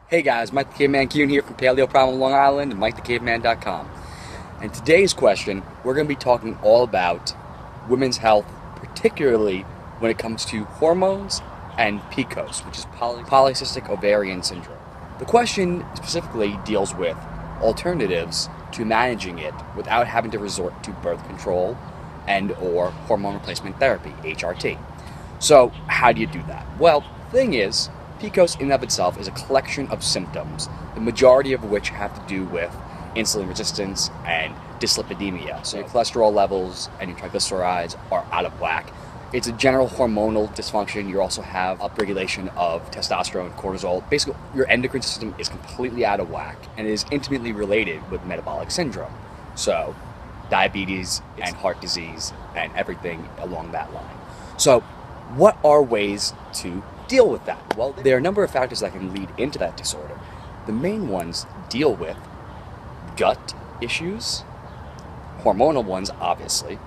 Hey guys, Mike the Caveman Kuhn here from Paleo Problem Long Island and MikeTheCaveman.com. And today's question, we're going to be talking all about women's health, particularly when it comes to hormones and PCOS, which is polycystic ovarian syndrome. The question specifically deals with alternatives to managing it without having to resort to birth control and or hormone replacement therapy, HRT. So how do you do that? Well, the thing is, PCOS in and of itself is a collection of symptoms, the majority of which have to do with insulin resistance and dyslipidemia. So your cholesterol levels and your triglycerides are out of whack. It's a general hormonal dysfunction. You also have upregulation of testosterone, cortisol. Basically, your endocrine system is completely out of whack and is intimately related with metabolic syndrome. So diabetes and heart disease and everything along that line. So what are ways to deal with that? Well, there are a number of factors that can lead into that disorder. The main ones deal with gut issues, hormonal ones obviously,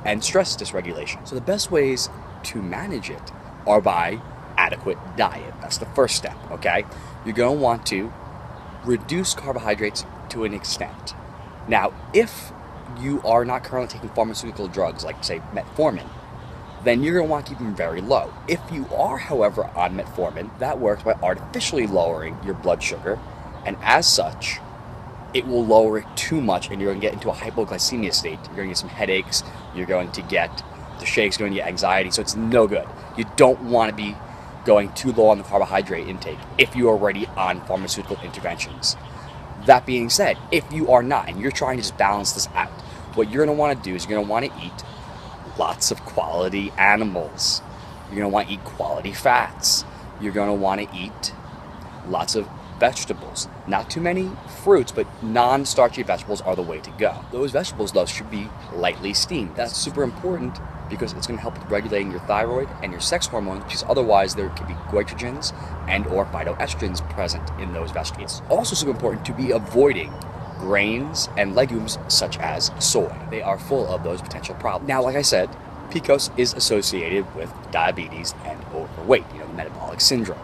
and stress dysregulation. So the best ways to manage it are by adequate diet. That's the first step, okay? You're going to want to reduce carbohydrates to an extent. Now, if you are not currently taking pharmaceutical drugs like, say, metformin, then you're going to want to keep them very low. If you are, however, on metformin, that works by artificially lowering your blood sugar, and as such, it will lower it too much and you're going to get into a hypoglycemia state. You're going to get some headaches, you're going to get the shakes, you're going to get anxiety, so it's no good. You don't want to be going too low on the carbohydrate intake if you're already on pharmaceutical interventions. That being said, if you are not and you're trying to just balance this out, what you're going to want to do is you're going to want to eat lots of quality animals. You're going to want to eat quality fats. You're going to want to eat lots of vegetables. Not too many fruits, but non-starchy vegetables are the way to go. Those vegetables, though, should be lightly steamed. That's super important because it's going to help with regulating your thyroid and your sex hormone, because otherwise there could be goitrogens and or phytoestrogens present in those vegetables. It's also super important to be avoiding grains and legumes such as soy. They are full of those potential problems. Now, like I said, PCOS is associated with diabetes and overweight, the metabolic syndrome.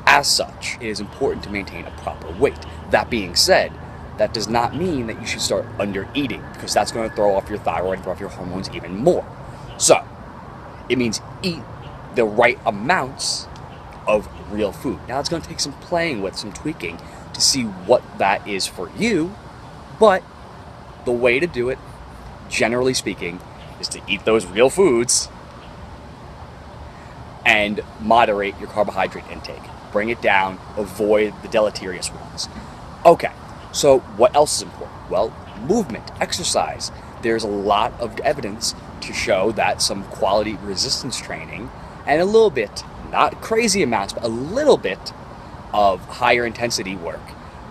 As such, it is important to maintain a proper weight. That being said, that does not mean that you should start under eating, because that's going to throw off your thyroid and throw off your hormones even more. So, it means eat the right amounts of real food. Now, it's going to take some playing with, some tweaking to see what that is for you. But the way to do it, generally speaking, is to eat those real foods and moderate your carbohydrate intake. Bring it down, avoid the deleterious ones. Okay, so what else is important? Well, movement, exercise. There's a lot of evidence to show that some quality resistance training and a little bit, not crazy amounts, but a little bit of higher intensity work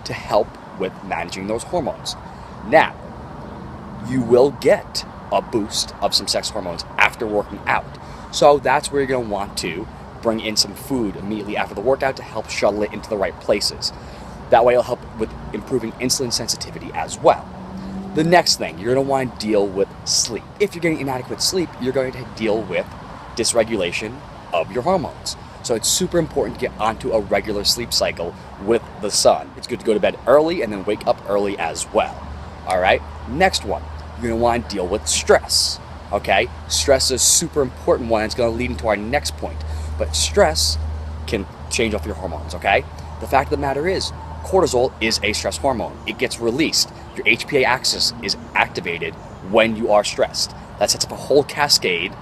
to help with managing those hormones. Now, you will get a boost of some sex hormones after working out. So that's where you're going to want to bring in some food immediately after the workout to help shuttle it into the right places. That way it'll help with improving insulin sensitivity as well. The next thing, you're going to want to deal with sleep. If you're getting inadequate sleep, you're going to deal with dysregulation of your hormones. So it's super important to get onto a regular sleep cycle with the sun. It's good to go to bed early and then wake up early as well. All right, next one, you're going to want to deal with stress. Okay, stress is a super important one. It's going to lead into our next point. But stress can change off your hormones, okay? The fact of the matter is, cortisol is a stress hormone. It gets released. Your HPA axis is activated when you are stressed. That sets up a whole cascade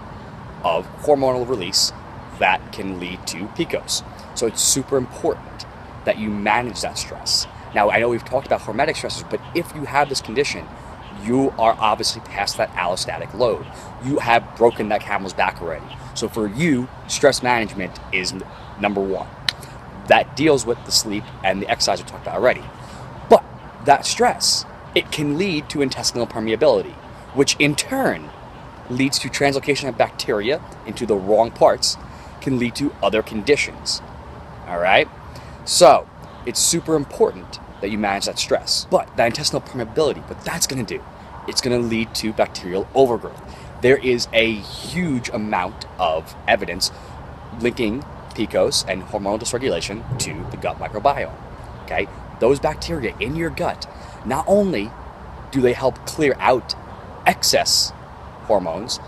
of hormonal release that can lead to PCOS. So it's super important that you manage that stress. Now, I know we've talked about hormetic stressors, but if you have this condition, you are obviously past that allostatic load. You have broken that camel's back already. So for you, stress management is number one. That deals with the sleep and the exercise we talked about already. But that stress, it can lead to intestinal permeability, which in turn leads to translocation of bacteria into the wrong parts, can lead to other conditions. All right? So it's super important that you manage that stress. But that intestinal permeability, what that's going to do, it's going to lead to bacterial overgrowth. There is a huge amount of evidence linking PCOS and hormonal dysregulation to the gut microbiome. Okay, those bacteria in your gut, not only do they help clear out excess hormones,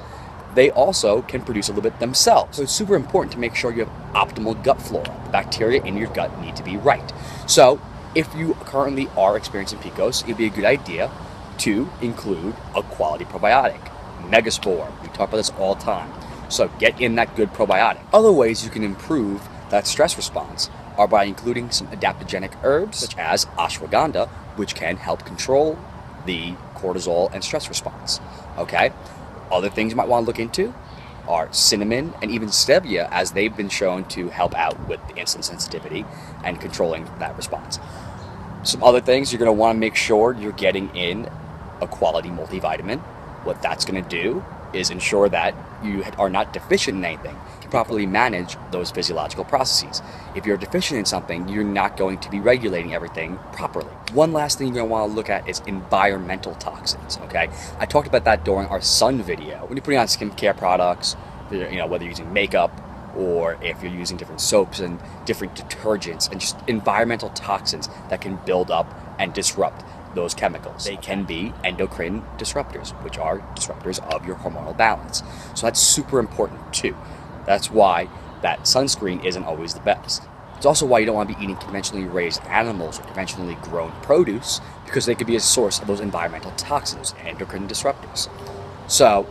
they also can produce a little bit themselves. So it's super important to make sure you have optimal gut flora. The bacteria in your gut need to be right. So if you currently are experiencing PCOS, it'd be a good idea to include a quality probiotic. Megaspore, we talk about this all the time. So get in that good probiotic. Other ways you can improve that stress response are by including some adaptogenic herbs such as ashwagandha, which can help control the cortisol and stress response. Okay? Other things you might want to look into are cinnamon and even stevia, as they've been shown to help out with the insulin sensitivity and controlling that response. Some other things you're going to want to make sure you're getting in a quality multivitamin. What that's going to do is ensure that you are not deficient in anything, to properly manage those physiological processes. If you're deficient in something, you're not going to be regulating everything properly. One last thing you're going to want to look at is environmental toxins, okay? I talked about that during our sun video. When you're putting on skincare products, whether you're using makeup or if you're using different soaps and different detergents and just environmental toxins that can build up and disrupt those chemicals. They can be endocrine disruptors, which are disruptors of your hormonal balance. So that's super important too. That's why that sunscreen isn't always the best. It's also why you don't want to be eating conventionally raised animals or conventionally grown produce, because they could be a source of those environmental toxins, endocrine disruptors. So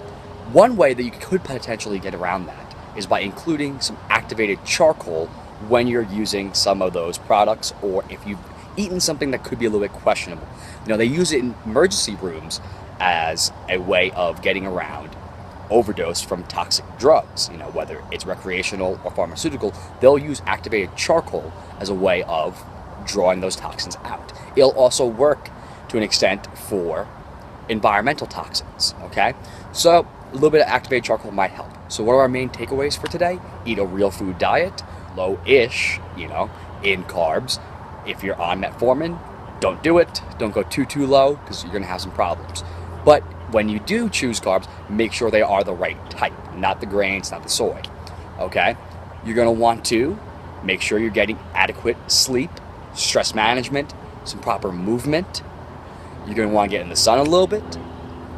one way that you could potentially get around that is by including some activated charcoal when you're using some of those products, or if you've eaten something that could be a little bit questionable. They use it in emergency rooms as a way of getting around overdose from toxic drugs. Whether it's recreational or pharmaceutical, they'll use activated charcoal as a way of drawing those toxins out. It'll also work to an extent for environmental toxins, okay? So a little bit of activated charcoal might help. So what are our main takeaways for today? Eat a real food diet, low-ish, in carbs. If you're on metformin, don't do it. Don't go too low, because you're going to have some problems. But when you do choose carbs, make sure they are the right type, not the grains, not the soy. Okay? You're going to want to make sure you're getting adequate sleep, stress management, some proper movement. You're going to want to get in the sun a little bit.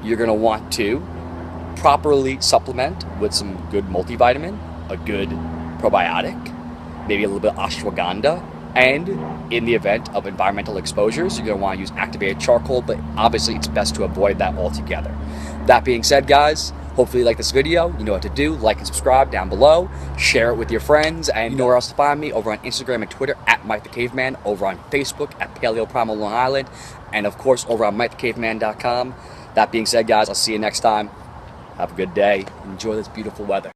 You're going to want to properly supplement with some good multivitamin, a good probiotic, maybe a little bit of ashwagandha. And in the event of environmental exposures, you're going to want to use activated charcoal, but obviously it's best to avoid that altogether. That being said, guys, hopefully you like this video. You know what to do. Like and subscribe down below. Share it with your friends. And you know where else to find me, over on Instagram and Twitter at Mike the Caveman, over on Facebook at Paleo Primal Long Island, and of course over on MikeTheCaveman.com. That being said, guys, I'll see you next time. Have a good day. Enjoy this beautiful weather.